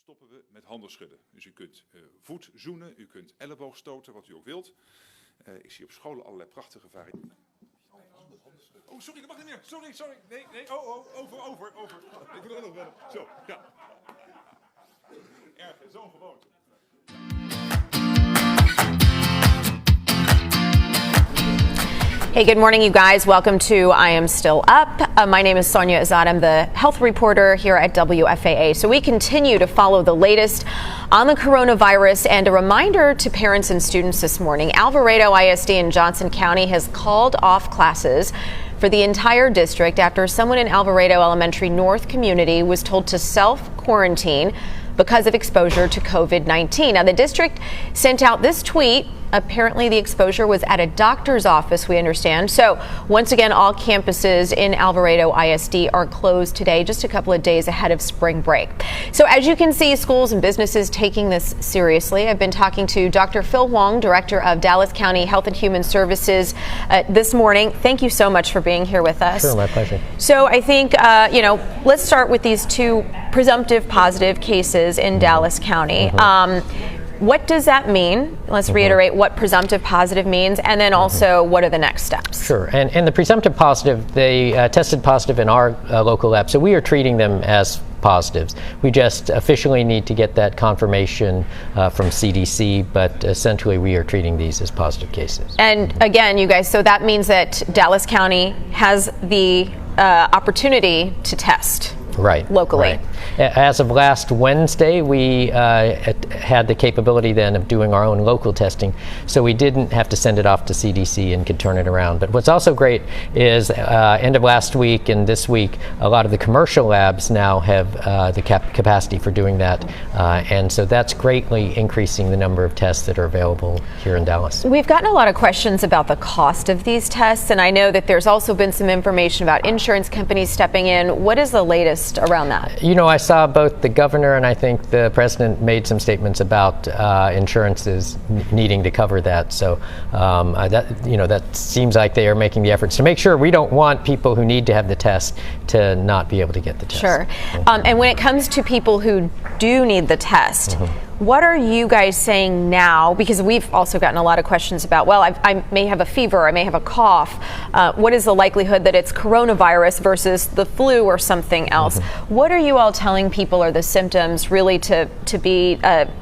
stoppen we met handen schudden. Dus u kunt voet zoenen, u kunt elleboog stoten, wat u ook wilt. Ik zie op scholen allerlei prachtige varianten. Oh, sorry, dat mag niet meer. Sorry. Nee. Over. Ik wil er nog wel. Zo, ja. Erg, zo'n gewoonte. Hey, good morning, you guys. Welcome to I Am Still Up. My name is Sonia Azad. I'm the health reporter here at WFAA. So we continue to follow the latest on the coronavirus, and a reminder to parents and students this morning. Alvarado ISD in Johnson County has called off classes for the entire district after someone in Alvarado Elementary North community was told to self-quarantine because of exposure to COVID-19. Now, the district sent out this tweet. Apparently, the exposure was at a doctor's office, we understand. So, once again, all campuses in Alvarado ISD are closed today, just a couple of days ahead of spring break. So, as you can see, schools and businesses taking this seriously. I've been talking to Dr. Phil Wong, Director of Dallas County Health and Human Services, this morning. Thank you so much for being here with us. Sure, my pleasure. So, I think, let's start with these two presumptive positive cases in Dallas County. What does that mean? Let's reiterate what presumptive positive means, and then also what are the next steps? Sure, and the presumptive positive, they tested positive in our local lab, so we are treating them as positives. We just officially need to get that confirmation from CDC, but essentially we are treating these as positive cases. And again, you guys, so that means that Dallas County has the opportunity to test. Right. Locally. Right. As of last Wednesday, we had the capability then of doing our own local testing, so we didn't have to send it off to CDC and could turn it around. But what's also great is end of last week and this week, a lot of the commercial labs now have the capacity for doing that, and so that's greatly increasing the number of tests that are available here in Dallas. We've gotten a lot of questions about the cost of these tests, and I know that there's also been some information about insurance companies stepping in. What is the latest around that? You know, I saw both the governor and I think the president made some statements about insurances needing to cover that. So that seems like they are making the efforts to make sure we don't want people who need to have the test to not be able to get the test. Sure. And when it comes to people who do need the test, what are you guys saying now? Because we've also gotten a lot of questions about, well, I may have a fever, I may have a cough. What is the likelihood that it's coronavirus versus the flu or something else? What are you all telling people are the symptoms really to be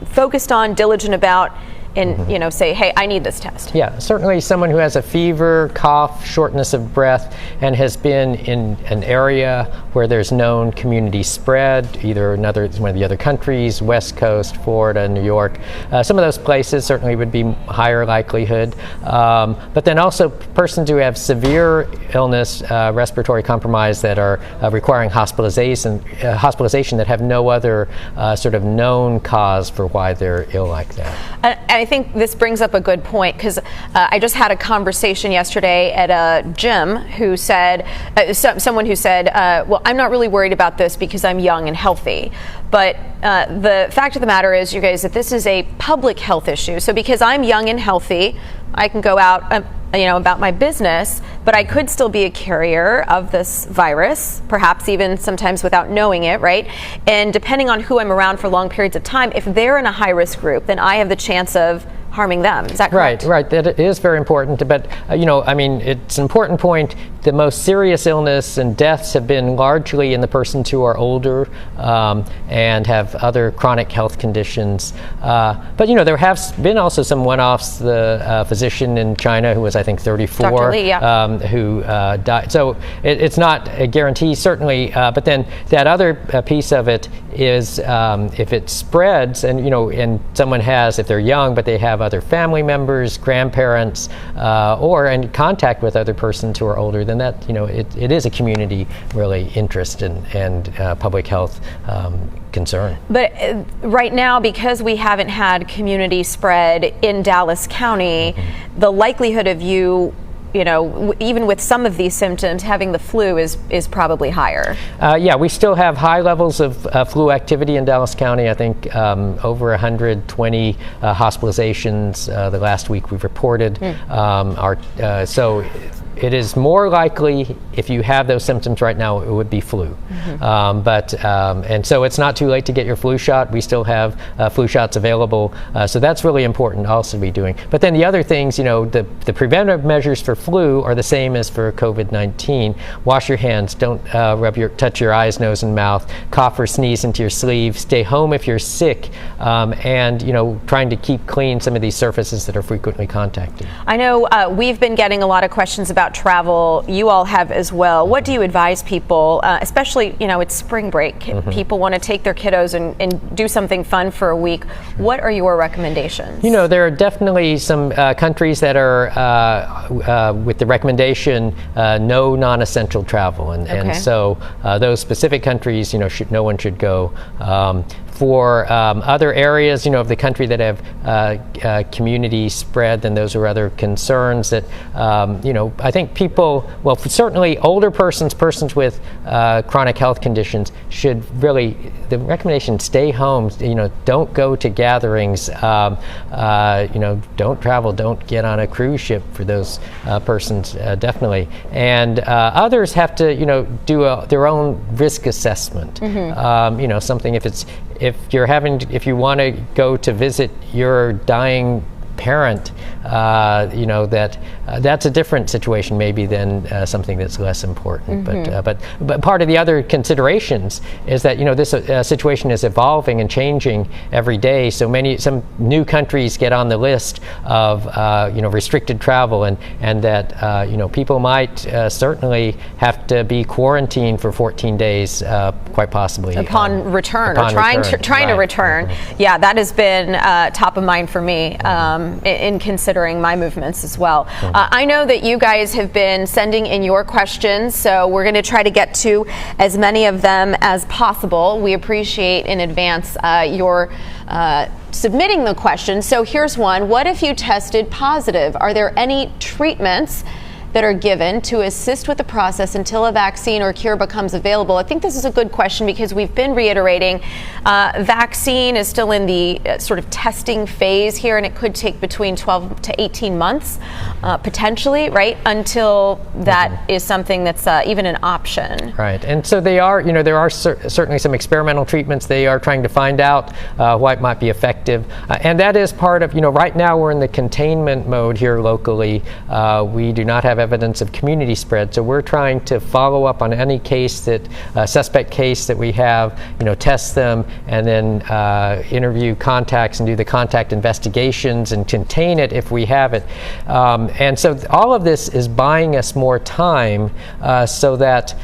focused on, diligent about, and say, hey, I need this test? Yeah, certainly someone who has a fever, cough, shortness of breath, and has been in an area where there's known community spread, either one of the other countries, West Coast, Florida, New York. Some of those places certainly would be higher likelihood. But then also persons who have severe illness, respiratory compromise that are requiring hospitalization that have no other sort of known cause for why they're ill like that. I think this brings up a good point, because I just had a conversation yesterday at a gym who said, someone who said, well, I'm not really worried about this because I'm young and healthy. But the fact of the matter is, you guys, that this is a public health issue. So because I'm young and healthy, I can go out about my business, but I could still be a carrier of this virus, perhaps even sometimes without knowing it, right? And depending on who I'm around for long periods of time, if they're in a high-risk group, then I have the chance of harming them. Is that correct? Right. That is very important. But, it's an important point. The most serious illness and deaths have been largely in the persons who are older and have other chronic health conditions. But, there have been also some one-offs. The physician in China who was, I think, 34, Dr. Lee, who died. So it's not a guarantee, certainly. But then that other piece of it is if it spreads and someone has, if they're young, but they have other family members, grandparents, or in contact with other persons who are older, then that, it is a community really interest and public health concern. But right now, because we haven't had community spread in Dallas County, the likelihood of you even with some of these symptoms, having the flu is probably higher. Yeah, we still have high levels of flu activity in Dallas County. I think over 120 hospitalizations the last week we've reported. So it is more likely if you have those symptoms right now, it would be flu. And so it's not too late to get your flu shot. We still have flu shots available. So that's really important also to be doing. But then the other things, the preventive measures for flu are the same as for COVID-19. Wash your hands. Don't touch your eyes, nose, and mouth. Cough or sneeze into your sleeve. Stay home if you're sick. And trying to keep clean some of these surfaces that are frequently contacted. I know we've been getting a lot of questions about travel. You all have as well. What do you advise people, especially, it's spring break. People want to take their kiddos and do something fun for a week. What are your recommendations? There are definitely some countries that are with the recommendation no non-essential travel. And so those specific countries, no one should go. For other areas, of the country that have community spread, then those are other concerns that, I think people, well, certainly older persons with chronic health conditions should really, the recommendation, stay home, don't go to gatherings, don't travel, don't get on a cruise ship for those persons, definitely. And others have to, do their own risk assessment. Something if you want to go to visit your dying parent, that's a different situation maybe than something that's less important. But part of the other considerations is that this situation is evolving and changing every day. So some new countries get on the list of restricted travel, and that people might certainly have to be quarantined for 14 days, quite possibly upon return or trying to return. Yeah, that has been top of mind for me. In considering my movements as well. I know that you guys have been sending in your questions, so we're going to try to get to as many of them as possible. We appreciate in advance your submitting the question. So here's one. What if you tested positive? Are there any treatments that are given to assist with the process until a vaccine or cure becomes available? I think this is a good question because we've been reiterating vaccine is still in the sort of testing phase here, and it could take between 12 to 18 months potentially, right, until that is something that's even an option. Right, and so they are, there are certainly some experimental treatments. They are trying to find out what might be effective, and that is part of, right now we're in the containment mode here locally. We do not have evidence of community spread, so we're trying to follow up on any case suspect case that we have, test them, and then interview contacts and do the contact investigations and contain it if we have it. And so all of this is buying us more time so that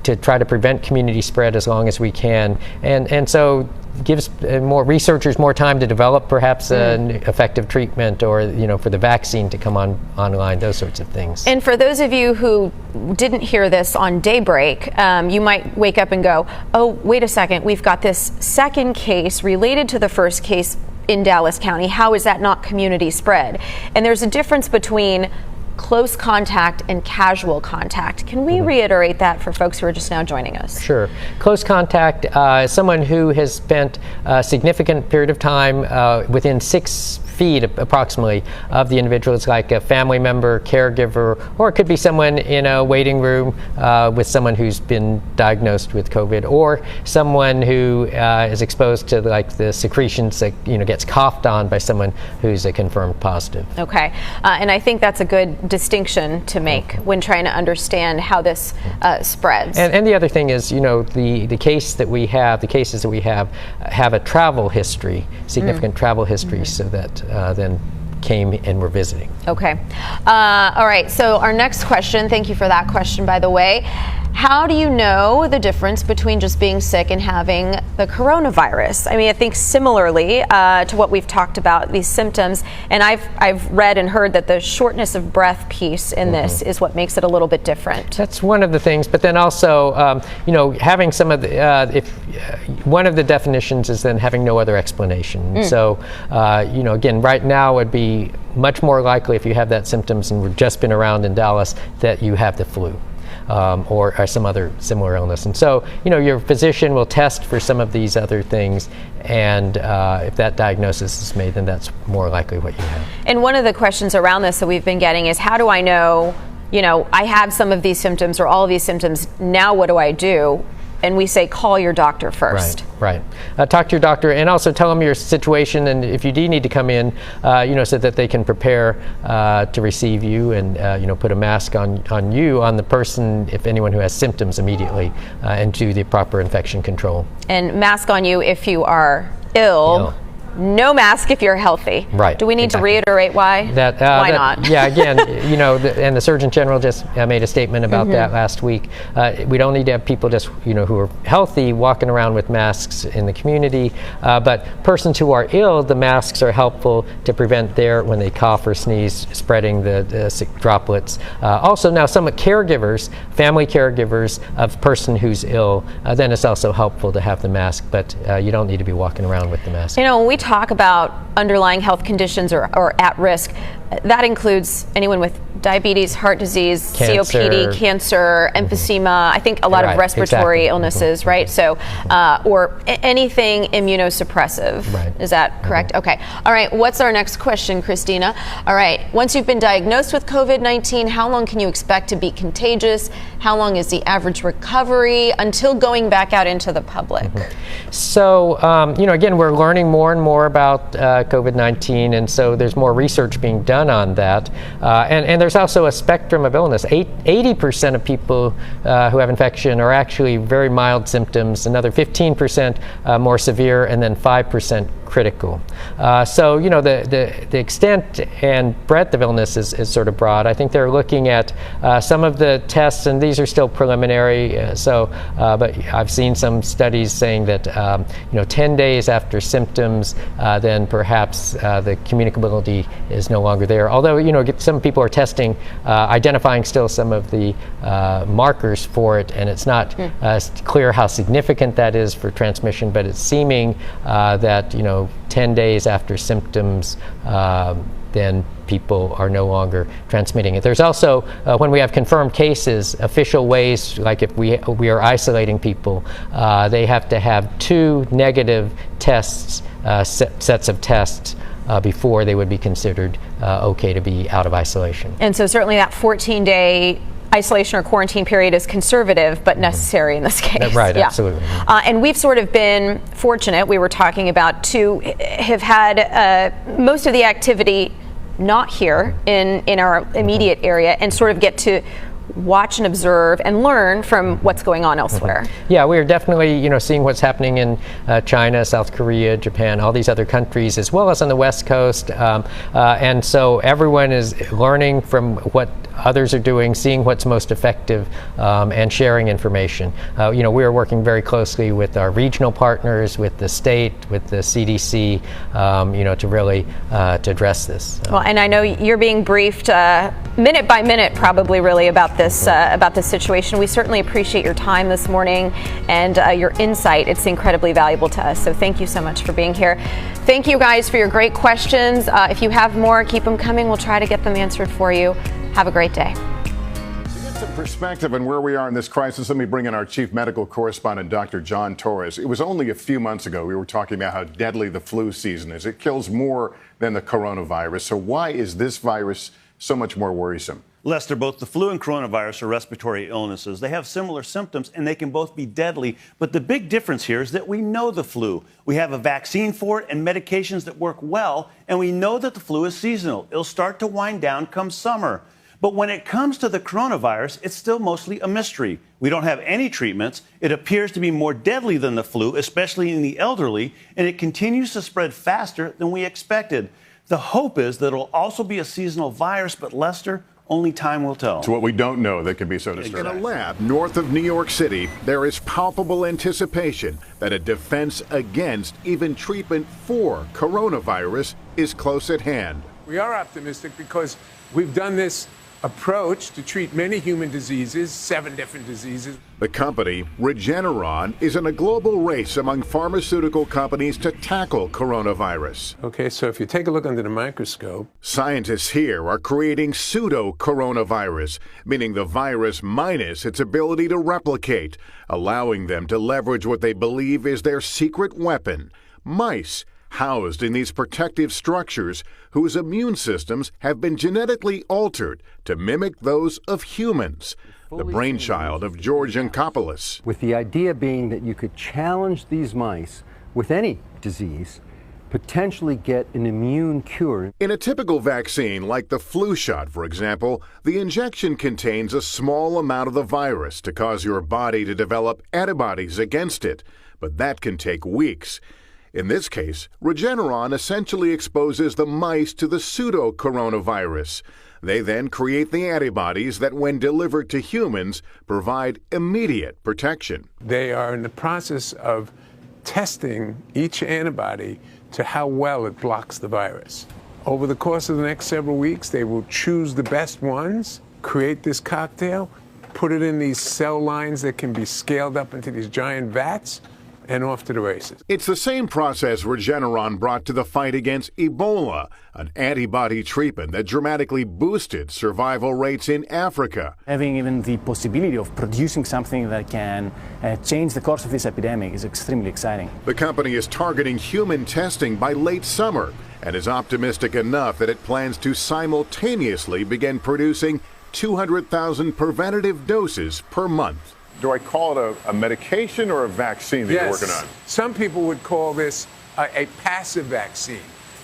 to try to prevent community spread as long as we can, and so gives more researchers more time to develop perhaps an effective treatment, or for the vaccine to come online, those sorts of things. And for those of you who didn't hear this on Daybreak, you might wake up and go, oh, wait a second, we've got this second case related to the first case in Dallas County. How is that not community spread? And there's a difference between close contact and casual contact. Can we reiterate that for folks who are just now joining us? Sure. Close contact is someone who has spent a significant period of time within 6 feet approximately of the individual. It's like a family member, caregiver, or it could be someone in a waiting room with someone who's been diagnosed with COVID, or someone who is exposed to like the secretions that gets coughed on by someone who's a confirmed positive. Okay, and I think that's a good distinction to make when trying to understand how this spreads. And the other thing is, the cases that we have a travel history, significant travel history, so that then came and were visiting. Okay. All right. So our next question, thank you for that question, by the way. How do you know the difference between just being sick and having the coronavirus? I mean, I think similarly to what we've talked about, these symptoms, and I've read and heard that the shortness of breath piece in this is what makes it a little bit different. That's one of the things, but then also, having some of the, one of the definitions is then having no other explanation. So, again, right now would be much more likely if you have that symptoms and we've just been around in Dallas that you have the flu. Or some other similar illness. And so, your physician will test for some of these other things, and if that diagnosis is made, then that's more likely what you have. And one of the questions around this that we've been getting is, how do I know you know, I have some of these symptoms or all of these symptoms. Now what do I do? And we say, call your doctor first. Right. Talk to your doctor, and also tell them your situation, and if you do need to come in, so that they can prepare to receive you, and put a mask on you, on the person, if anyone who has symptoms immediately, and do the proper infection control. And mask on you if you are ill. No mask if you're healthy. Right. Do we need to reiterate why? Why not? Yeah, again, and the Surgeon General just made a statement about that last week. We don't need to have people just, who are healthy walking around with masks in the community. But persons who are ill, the masks are helpful to prevent when they cough or sneeze, spreading the sick droplets. Also, now some caregivers, family caregivers of a person who's ill, then it's also helpful to have the mask, but you don't need to be walking around with the mask. When we talk about underlying health conditions or at risk, that includes anyone with diabetes, heart disease, cancer, COPD, cancer, emphysema, I think a lot of respiratory illnesses, right? So, or anything immunosuppressive. Right. Is that correct? Okay. All right. What's our next question, Christina? All right. Once you've been diagnosed with COVID-19, how long can you expect to be contagious? How long is the average recovery until going back out into the public? So, again, we're learning more and more about COVID-19, and so there's more research being done on that. And there's also a spectrum of illness. 80% of people who have infection are actually very mild symptoms, another 15% more severe, and then 5% critical. So, the extent and breadth of illness is sort of broad. I think they're looking at some of the tests, and these are still preliminary, but I've seen some studies saying that 10 days after symptoms, then perhaps the communicability is no longer there. Although, some people are testing, identifying still some of the markers for it, and it's not clear how significant that is for transmission, but it's seeming that, 10 days after symptoms, then people are no longer transmitting it. There's also, when we have confirmed cases, official ways, like if we are isolating people, they have to have 2 negative tests, sets of tests, before they would be considered okay to be out of isolation. And so certainly that 14-day isolation or quarantine period is conservative but necessary in this case. Right, absolutely. And we've sort of been fortunate, we were talking about, to have had most of the activity not here in our immediate area, and sort of get to watch and observe and learn from what's going on elsewhere. Yeah, we are definitely, seeing what's happening in China, South Korea, Japan, all these other countries, as well as on the West Coast. And so everyone is learning from what others are doing, seeing what's most effective, and sharing information. We are working very closely with our regional partners, with the state, with the CDC, to really to address this. Well, and I know you're being briefed minute by minute, probably, really, about this situation. We certainly appreciate your time this morning and your insight. It's incredibly valuable to us. So thank you so much for being here. Thank you guys for your great questions. If you have more, keep them coming. We'll try to get them answered for you. Have a great day. To get some perspective on where we are in this crisis, let me bring in our chief medical correspondent, Dr. John Torres. It was only a few months ago we were talking about how deadly the flu season is. It kills more than the coronavirus. So why is this virus so much more worrisome? Lester, both the flu and coronavirus are respiratory illnesses. They have similar symptoms, and they can both be deadly. But the big difference here is that we know the flu. We have a vaccine for it and medications that work well, and we know that the flu is seasonal. It'll start to wind down come summer. But when it comes to the coronavirus, it's still mostly a mystery. We don't have any treatments. It appears to be more deadly than the flu, especially in the elderly, and it continues to spread faster than we expected. The hope is that it'll also be a seasonal virus, but Lester, only time will tell. To what we don't know that can be so disturbing. In a lab north of New York City, there is palpable anticipation that a defense against, even treatment for, coronavirus is close at hand. We are optimistic because we've done this approach to treat many human diseases, 7 different diseases. The company, Regeneron, is in a global race among pharmaceutical companies to tackle coronavirus. Okay, so if you take a look under the microscope, scientists here are creating pseudo-coronavirus, meaning the virus minus its ability to replicate, allowing them to leverage what they believe is their secret weapon, mice. housed in these protective structures whose immune systems have been genetically altered to mimic those of humans. The brainchild of George Yancopoulos. With the idea being that you could challenge these mice with any disease, potentially get an immune cure. In a typical vaccine, like the flu shot, for example, the injection contains a small amount of the virus to cause your body to develop antibodies against it, but that can take weeks. In this case, Regeneron essentially exposes the mice to the pseudo-coronavirus. They then create the antibodies that, when delivered to humans, provide immediate protection. They are in the process of testing each antibody to how well it blocks the virus. Over the course of the next several weeks, they will choose the best ones, create this cocktail, put it in these cell lines that can be scaled up into these giant vats, and off to the races. It's the same process Regeneron brought to the fight against Ebola, an antibody treatment that dramatically boosted survival rates in Africa. Having even the possibility of producing something that can change the course of this epidemic is extremely exciting. The company is targeting human testing by late summer and is optimistic enough that it plans to simultaneously begin producing 200,000 preventative doses per month. Do I call it a medication or a vaccine that you're working on? Some people would call this a passive vaccine.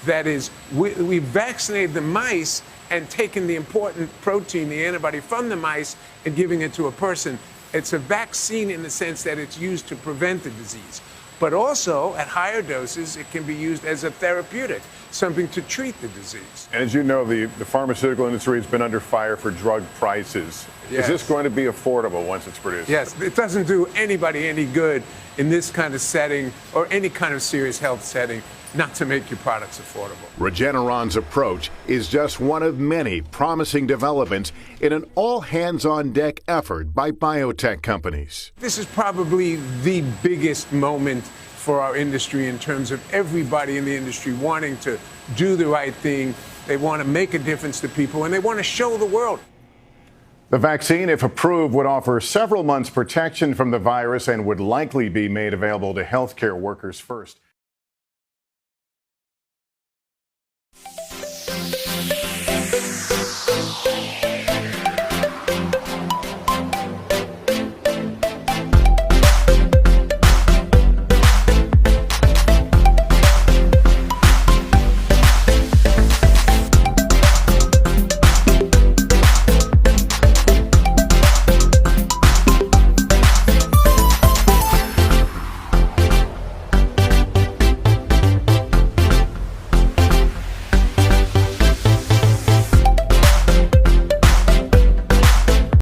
That is, we vaccinated the mice and taken the important protein, the antibody from the mice, and giving it to a person. It's a vaccine in the sense that it's used to prevent the disease. But also, at higher doses, it can be used as a therapeutic, something to treat the disease. And as you know, the pharmaceutical industry has been under fire for drug prices. Yes. Is this going to be affordable once it's produced? Yes, it doesn't do anybody any good in this kind of setting or any kind of serious health setting not to make your products affordable. Regeneron's approach is just one of many promising developments in an all-hands-on-deck effort by biotech companies. This is probably the biggest moment for our industry in terms of everybody in the industry wanting to do the right thing. They want to make a difference to people, and they want to show the world. The vaccine, if approved, would offer several months protection from the virus and would likely be made available to healthcare workers first.